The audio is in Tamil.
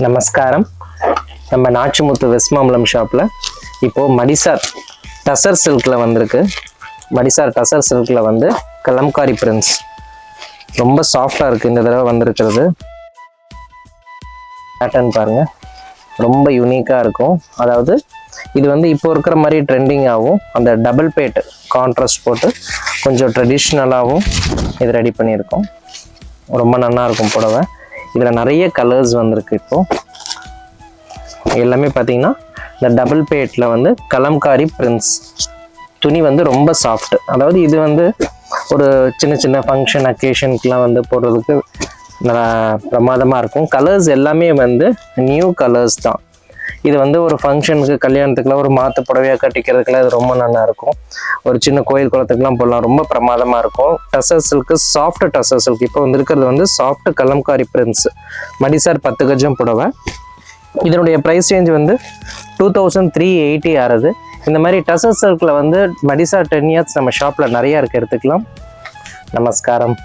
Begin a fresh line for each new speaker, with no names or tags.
நமஸ்காரம். நம்ம நாச்சிமுத்து வெஸ்மாம்பலம் ஷாப்பில் இப்போது மடிசார் டசர் சில்கில் வந்திருக்கு. மடிசார் டசர் சில்கில் வந்து கலம்காரி பிரிண்ட்ஸ் ரொம்ப சாஃப்டாக இருக்குது. இந்த தடவை வந்திருக்கிறது பேட்டர்ன் பாருங்கள், ரொம்ப யூனிக்காக இருக்கும். அதாவது இது வந்து இப்போ இருக்கிற மாதிரி ட்ரெண்டிங் ஆகும். அந்த டபுள் பேட் கான்ட்ராஸ்ட் போட்டு கொஞ்சம் ட்ரெடிஷ்னலாகவும் இது ரெடி பண்ணியிருக்கோம். ரொம்ப நல்லா இருக்கும் புடவை. இதில் நிறைய கலர்ஸ் வந்திருக்கு. இப்போது எல்லாமே பார்த்தீங்கன்னா இந்த டபுள் பேட்டில் வந்து கலம்காரி பிரிண்ட்ஸ். துணி வந்து ரொம்ப சாஃப்ட். அதாவது இது வந்து ஒரு சின்ன சின்ன ஃபங்க்ஷன் அக்கேஷனுக்குலாம் வந்து போடுறதுக்கு நல்லா பிரமாதமாக இருக்கும். கலர்ஸ் எல்லாமே வந்து நியூ கலர்ஸ் தான். இது வந்து ஒரு ஃபங்க்ஷனுக்கு கல்யாணத்துக்குலாம் ஒரு மாற்று புடவையாக கட்டிக்கிறதுக்குலாம் இது ரொம்ப நல்லா இருக்கும். ஒரு சின்ன கோயில் குளத்துக்குலாம் போடலாம். ரொம்ப பிரமாதமாக இருக்கும். Tussar silk, soft tussar silk. இப்போ வந்துருக்கிறது வந்து சாஃப்ட் கலம்காரி பிரிண்ட்ஸ். மடிசார் 10 கஜம் புடவை. இதனுடைய ப்ரைஸ் ரேஞ்ச் வந்து 2380 ஆறுது. இந்த மாதிரி டசர் சில்கில் வந்து மடிசார் 10 இயர்ஸ் நம்ம ஷாப்பில் நிறையா இருக்குது, எடுத்துக்கலாம். நமஸ்காரம்.